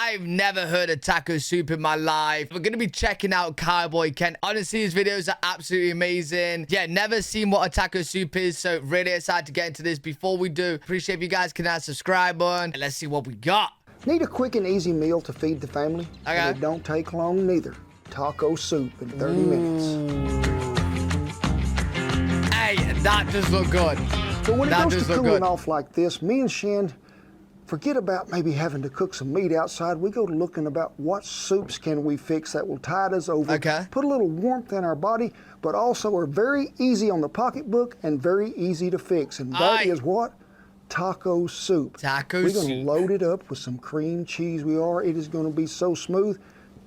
I've never heard of taco soup in my life. We're going to be checking out Cowboy Ken. Honestly, his videos are absolutely amazing. Yeah, never seen what a taco soup is, so really excited to get into this. Before we do, appreciate if you guys can hit that subscribe button, and let's see what we got. Need a quick and easy meal to feed the family? Okay. And it don't take long neither. Taco soup in 30 minutes. Hey, that does look good. So when it That goes does to look cooling good. off like this, me and Shen forget about maybe having to cook some meat outside. We go to looking about what soups can we fix that will tide us over, Okay. put a little warmth in our body, but also are very easy on the pocketbook and very easy to fix. And that is what? Taco soup. Taco We're going to soup. load it up with some cream cheese. It is going to be so smooth.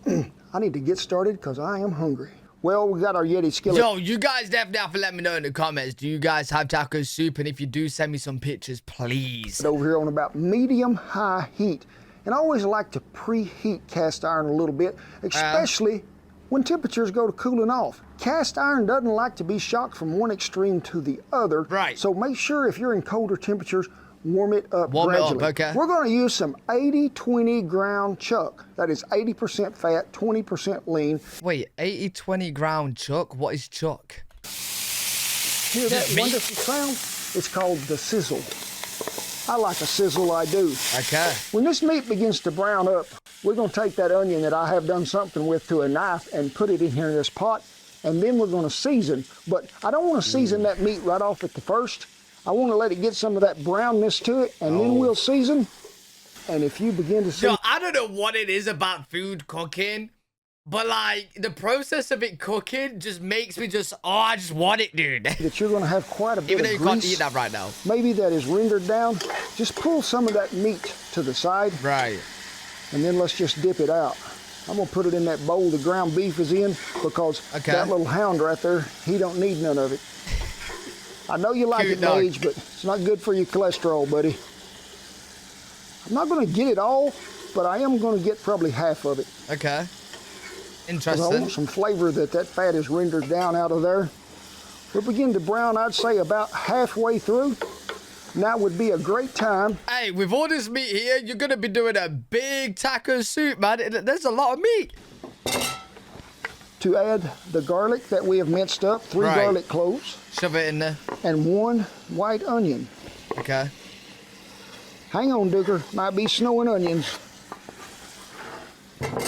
I need to get started because I am hungry. Well, we got our Yeti skillet. Yo, you guys definitely have to let me know in the comments. Do you guys have taco soup? And if you do, send me some pictures, please. Over here on about medium-high heat. And I always like to preheat cast iron a little bit, especially when temperatures go to cooling off. Cast iron doesn't like to be shocked from one extreme to the other. Right. So make sure if you're in colder temperatures, warm it up gradually. It up, okay. We're going to use some 80-20 ground chuck. That is 80% fat, 20% lean. Wait, 80-20 ground chuck? What is chuck? Hear that meat? wonderful sound? It's called the sizzle. I like a sizzle, I do. Okay. When this meat begins to brown up, we're going to take that onion that I have done something with to a knife and put it in here in this pot, and then we're going to season. But I don't want to season that meat right off at the first. I want to let it get some of that brownness to it, and then we'll season. And if you begin to see... Yo, I don't know what it is about food cooking, but like the process of it cooking just makes me I just want it, dude. that you're going to have quite a bit Even of though you grease, can't eat that right now. maybe that is rendered down, just pull some of that meat to the side, Right. and then let's just dip it out. I'm going to put it in that bowl the ground beef is in, because that little hound right there, he don't need none of it. I know you like it, Gage, but it's not good for your cholesterol, buddy. I'm not going to get it all, but I am going to get probably half of it. Okay. 'Cause Interesting. I want some flavor that fat is rendered down out of there. We're beginning to brown, I'd say, about halfway through. Now would be a great time. Hey, with all this meat here, you're going to be doing a big taco soup, man. There's a lot of meat. To add the garlic that we have minced up, 3 garlic cloves. Shove it in there. And 1 white onion. Okay. Hang on, Duker. Might be snowing onions.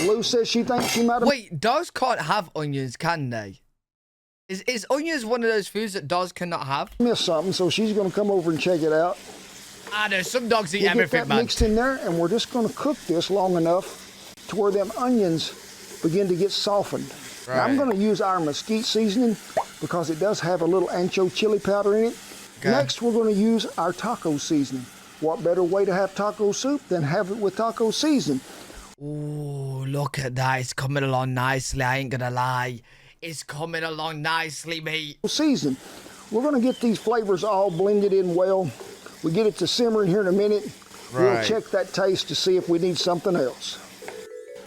Lou says she thinks she might have... Wait, dogs can't have onions, can they? Is onions one of those foods that dogs cannot have? Missed something, so she's going to come over and check it out. I know, some dogs eat We'll everything, get that man. mixed in there, and we're just going to cook this long enough to where them onions begin to get softened. Right. Now, I'm going to use our mesquite seasoning because it does have a little ancho chili powder in it. Okay. Next, we're going to use our taco seasoning. What better way to have taco soup than have it with taco seasoning? Ooh, look at that. It's coming along nicely. I ain't gonna lie. It's coming along nicely, mate. Season. We're going to get these flavors all blended in well. We get it to simmer in here in a minute. We'll Right. check that taste to see if we need something else.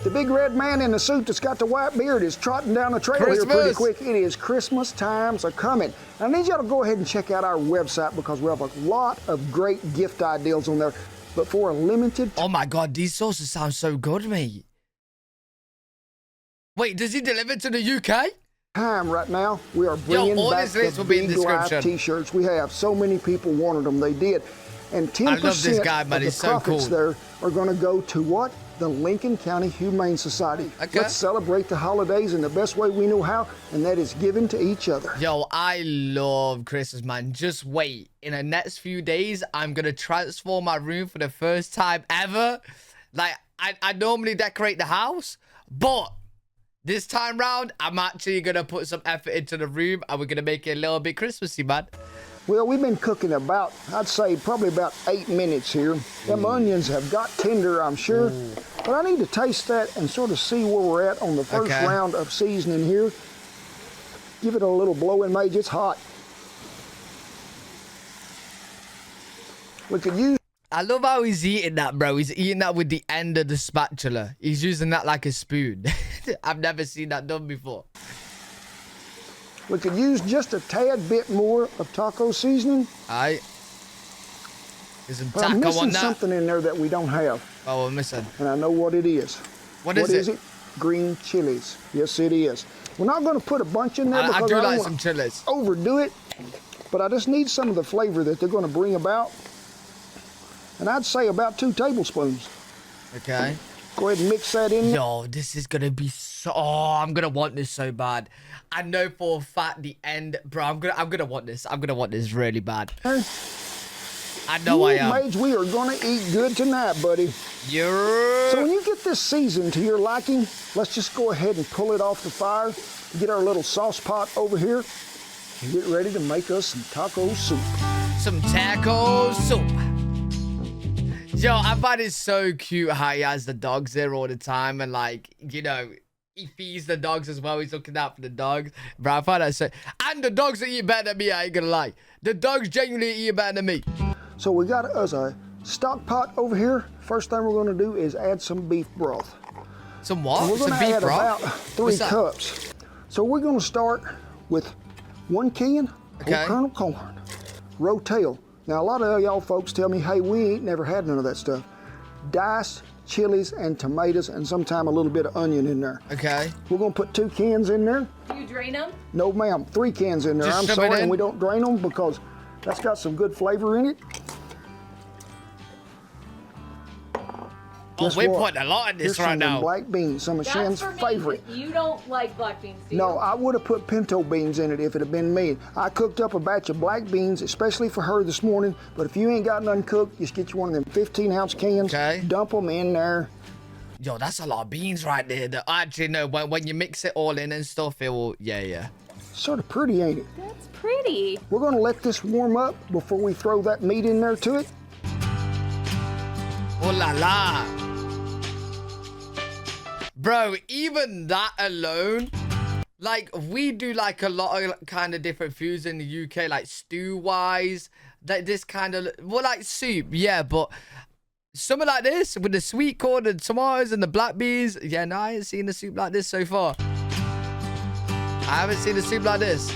The big red man in the suit that's got the white beard is trotting down the trail here pretty quick. It is Christmas times are coming. I need y'all to go ahead and check out our website because we have a lot of great gift ideas on there. But for a limited... Oh my God, these sauces sound so good, mate. Wait, does he deliver to the UK? time right now, we are bringing all back these links the will be in the Big Live description. T-shirts. We have so many people wanted them. They did. And 10% I love this guy, man. of the He's so profits cool. there are going to go to what? The Lincoln County Humane Society. Okay. Let's celebrate the holidays in the best way we know how, and that is giving to each other. Yo, I love Christmas, man. Just wait. In the next few days, I'm going to transform my room for the first time ever. Like, I normally decorate the house, but this time round, I'm actually going to put some effort into the room, and we're going to make it a little bit Christmassy, man. Well, we've been cooking about, I'd say, probably about 8 minutes here. Them onions have got tender, I'm sure. But I need to taste that and sort of see where we're at on the first round of seasoning here. Give it a little blow in, Mage. It's hot. We could use... I love how he's eating that, bro. He's eating that with the end of the spatula. He's using that like a spoon. I've never seen that done before. We could use just a tad bit more of taco seasoning. Aight. There's some But I'm taco missing on that. something in there that we don't have. Oh, we're missing. And I know what it is. What is it? Green chilies. Yes, it is. We're not going to put a bunch in there because I do don't like want some chilies. overdo it, but I just need some of the flavor that they're going to bring about. And I'd say about 2 tablespoons. Okay. Go ahead and mix that in. Yo, this is gonna be so. Oh, I'm gonna want this so bad. I know for a fact the end, bro. I'm gonna want this. I'm gonna want this really bad. I know I am. Maids, we are gonna eat good tonight, buddy. Yeah. So when you get this seasoned to your liking, let's just go ahead and pull it off the fire. Get our little sauce pot over here and get ready to make us some taco soup. Some taco soup. Yo, I find it so cute how he has the dogs there all the time and, like, you know, he feeds the dogs as well. He's looking out for the dogs. Bro, I find that so... And the dogs that eat better than me, I ain't gonna lie. The dogs genuinely eat better than me. So we got us a stock pot over here. First thing we're gonna do is add some beef broth. Some what? And we're gonna some beef add broth? about 3 cups. So we're gonna start with 1 can whole kernel corn, rotel. Now, a lot of y'all folks tell me, hey, we ain't never had none of that stuff. Diced chilies and tomatoes and sometime a little bit of onion in there. Okay. We're gonna put 2 cans in there. Do you drain them? No, ma'am, 3 cans in there. Just I'm shove it sorry, in? and we don't drain them because that's got some good flavor in it. Oh, we're putting a lot in this right now. Black beans, some of Shan's favorite. You don't like black beans, do you? No, I would have put pinto beans in it if it had been me. I cooked up a batch of black beans, especially for her this morning. But if you ain't got none cooked, just get you one of them 15-ounce cans. Okay. Dump them in there. Yo, that's a lot of beans right there. Actually, no, when you mix it all in and stuff, it will, yeah. Sort of pretty, ain't it? That's pretty. We're gonna let this warm up before we throw that meat in there to it. Oh la la. Bro, even that alone, like, we do, like, a lot of kind of different foods in the UK, like, stew-wise, that this kind of, well, like, soup, yeah, but something like this, with the sweet corn and tomatoes and the black beans, yeah, no, I ain't seen a soup like this so far. I haven't seen a soup like this.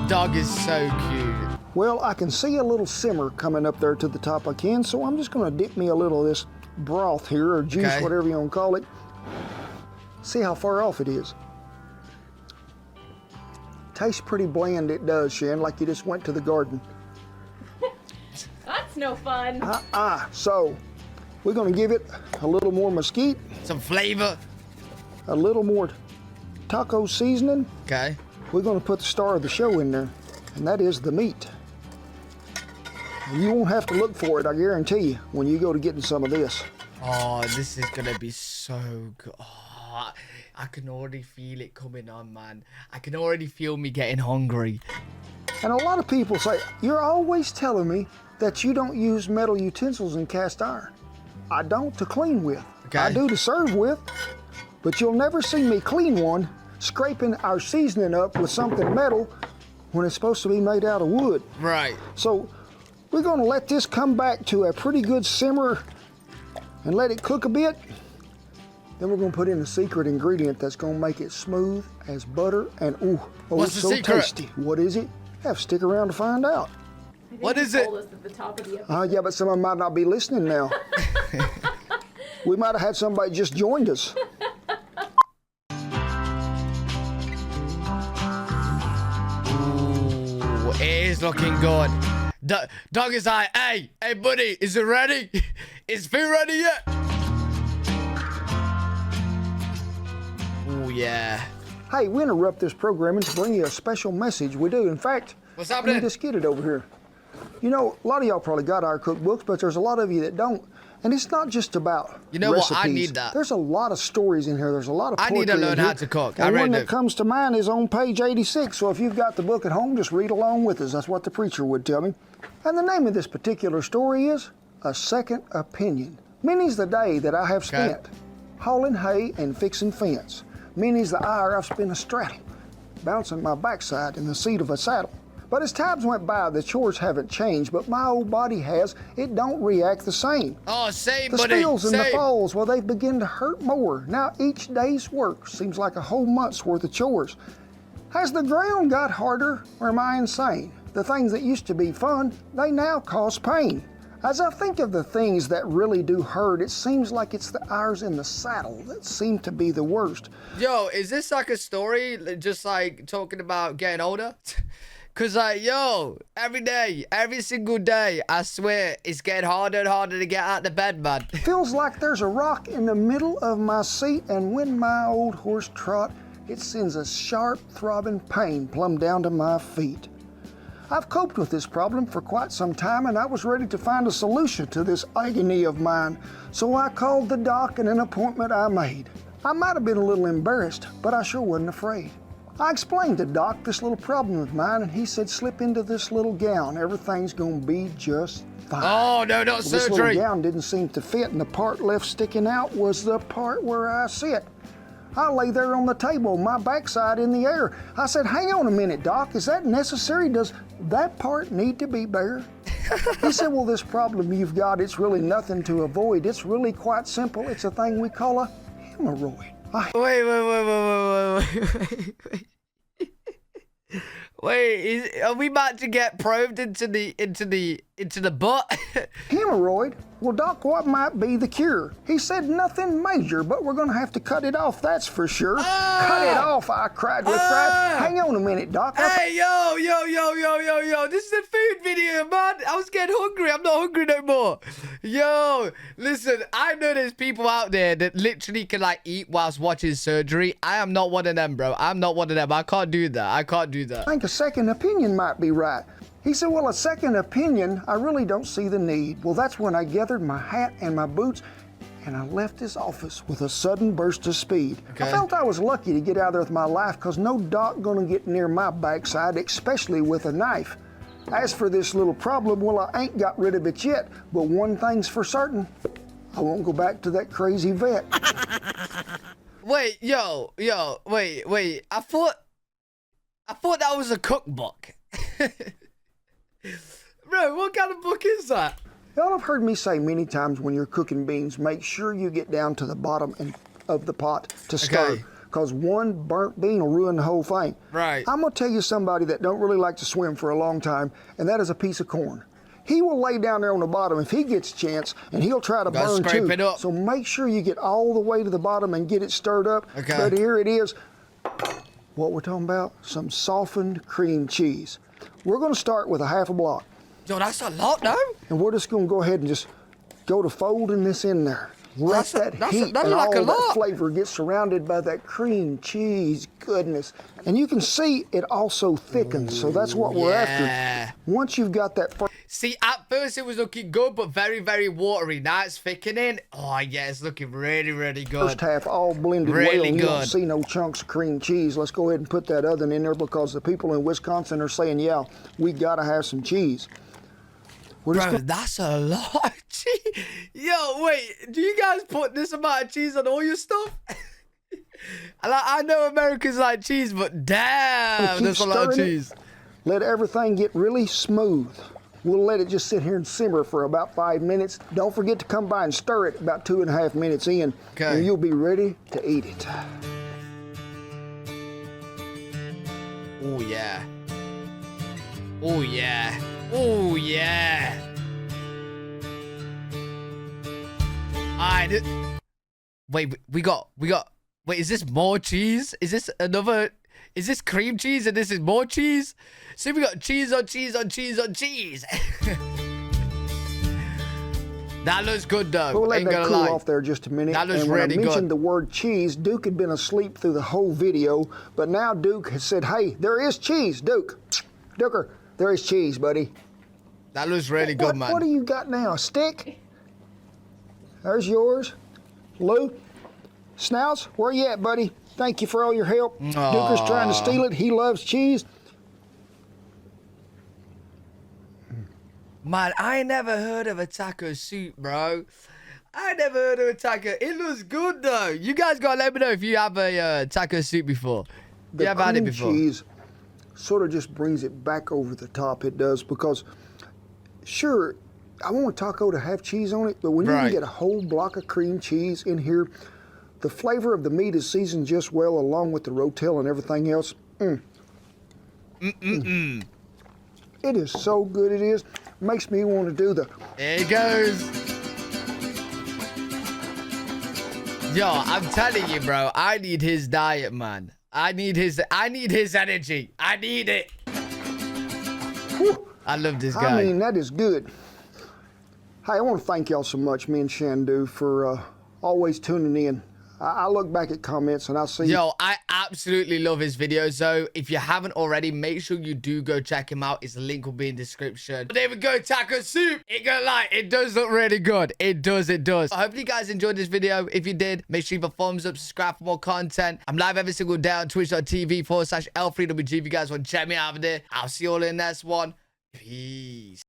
Dog is so cute. Well, I can see a little simmer coming up there to the top I can, so I'm just gonna dip me a little of this broth here, or juice, whatever you want to call it. See how far off it is. Tastes pretty bland, it does, Shan, like you just went to the garden. That's no fun. So, we're gonna give it a little more mesquite. Some flavor. A little more taco seasoning. Okay. We're gonna put the star of the show in there, and that is the meat. You won't have to look for it, I guarantee you, when you go to getting some of this. Oh, this is gonna be so good. Oh, I can already feel it coming on, man. I can already feel me getting hungry. And a lot of people say, you're always telling me that you don't use metal utensils in cast iron. I don't to clean with. Okay. I do to serve with, but you'll never see me clean one scraping our seasoning up with something metal when it's supposed to be made out of wood. Right. So we're gonna let this come back to a pretty good simmer and let it cook a bit. Then we're gonna put in a secret ingredient that's gonna make it smooth as butter and What's it's the so secret? tasty. What is it? Have to stick around to find out. What is it? Told us at the top of the episode. Yeah, but some of them might not be listening now. We might have had somebody just joined us. Ooh, it is looking good. Dog is like, hey, buddy, is it ready? Is food ready yet? Oh, yeah. Hey, we interrupt this programming to bring you a special message. We do. In fact, What's let happening? me just get it over here. You know, a lot of y'all probably got our cookbooks, but there's a lot of you that don't. And it's not just about You know recipes. what? I need that. There's a lot of stories in here. There's a lot of I poetry need to learn in how here. to cook. And I one really that do. comes to mind is on page 86. So if you've got the book at home, just read along with us. That's what the preacher would tell me. And the name of this particular story is A Second Opinion. Many's the day that I have spent hauling hay and fixing fence. Many's the hour I've spent astraddle, bouncing my backside in the seat of a saddle. But as times went by, the chores haven't changed, but my old body has. It don't react the same. Oh, same, The buddy. spills and the Same. falls, well, they've begun to hurt more. Now each day's work seems like a whole month's worth of chores. Has the ground got harder, or am I insane? The things that used to be fun, they now cause pain. As I think of the things that really do hurt, it seems like it's the hours in the saddle that seem to be the worst. Yo, is this like a story just like talking about getting older? Cause like, yo, every day, every single day, I swear, it's getting harder and harder to get out of bed, man. Feels like there's a rock in the middle of my seat, and when my old horse trot, it sends a sharp throbbing pain plumb down to my feet. I've coped with this problem for quite some time, and I was ready to find a solution to this agony of mine. So I called the doc and an appointment I made. I might have been a little embarrassed, but I sure wasn't afraid. I explained to Doc this little problem of mine, and he said, slip into this little gown. Everything's gonna be just fine. Oh, no, not This surgery. little gown didn't seem to fit, and the part left sticking out was the part where I sit. I lay there on the table, my backside in the air. I said, hang on a minute, Doc, is that necessary? Does that part need to be bare? He said, well, this problem you've got, it's really nothing to avoid. It's really quite simple. It's a thing we call a hemorrhoid. Wait, are we about to get probed into the butt? Hemorrhoid? Well, Doc, what might be the cure? He said nothing major, but we're gonna have to cut it off, that's for sure. Cut it off, I cried with fright. Hang on a minute, Doc. Hey, yo, this is a food video, man. I was getting hungry. I'm not hungry no more. Yo, listen, I know there's people out there that literally can like eat whilst watching surgery. I am not one of them, bro. I'm not one of them. I can't do that. I can't do that. I think a second opinion might be right. He said, well, a second opinion, I really don't see the need. Well, that's when I gathered my hat and my boots, and I left his office with a sudden burst of speed. Okay. I felt I was lucky to get out of there with my life, because no doc gonna get near my backside, especially with a knife. As for this little problem, well, I ain't got rid of it yet, but one thing's for certain, I won't go back to that crazy vet. Wait, wait. I thought that was a cookbook. Bro, what kind of book is that? Y'all have heard me say many times when you're cooking beans, make sure you get down to the bottom of the pot to stir. Because one burnt bean will ruin the whole thing. Right. I'm going to tell you somebody that don't really like to swim for a long time, and that is a piece of corn. He will lay down there on the bottom if he gets a chance, and he'll try to burn scrape too. it up. So make sure you get all the way to the bottom and get it stirred up. Okay. But here it is. What we're talking about, some softened cream cheese. We're going to start with a half a block. Yo, that's a lot, though. And we're just going to go ahead and just go to folding this in there. Let that heat and like all that flavor get surrounded by that cream cheese goodness. And you can see it also thickens, so that's what we're after. Once you've got that first... See, at first it was looking good, but very, very watery. Now it's thickening. Oh, yeah, it's looking really, really good. First half all blended really well, and good. You don't see no chunks of cream cheese. Let's go ahead and put that other in there because the people in Wisconsin are saying, yeah, we got to have some cheese. Bro, that's a lot of cheese. Yo, wait, do you guys put this amount of cheese on all your stuff? I know Americans like cheese, but damn, there's a lot of cheese. Let everything get really smooth. We'll let it just sit here and simmer for about 5 minutes. Don't forget to come by and stir it about 2.5 minutes in, and you'll be ready to eat it. Oh, yeah. Oh, yeah. Oh, yeah. Alright. Wait, we got. Wait, is this more cheese? Is this another? Is this cream cheese and this is more cheese? See, we got cheese on cheese on cheese on cheese. That looks good, though. We'll let that cool off there just a minute. That looks and when really I mentioned good. the word cheese, Duke had been asleep through the whole video, but now Duke has said, hey, there is cheese, Duke. Duker, there is cheese, buddy. That looks really good, man. What do you got now? A stick? There's yours. Lou? Snouts, where you at, buddy? Thank you for all your help. Duker's trying to steal it. He loves cheese. Man, I ain't never heard of a taco soup, bro. I never heard of a taco. It looks good, though. You guys gotta let me know if you have a taco soup before. You have had it before. Cheese sort of just brings it back over the top. It does, because sure, I want a taco to have cheese on it, but when you can get a whole block of cream cheese in here, the flavor of the meat is seasoned just well along with the rotel and everything else. It is so good, it is. makes me want to do the... Here he goes. Yo, I'm telling you, bro. I need his diet, man. I need his energy. I need it. Whew. I love this guy. I mean, that is good. Hey, I want to thank y'all so much, me and Shandu, for always tuning in. I look back at comments and I see... Yo, I absolutely love his videos, though. If you haven't already, make sure you do go check him out. His link will be in the description. But there we go, taco soup. Ain't gonna lie, it does look really good. It does, it does. I hope you guys enjoyed this video. If you did, make sure you leave a thumbs up, subscribe for more content. I'm live every single day on twitch.tv/L3WG. If you guys want to check me out over there, I'll see you all in the next one. Peace.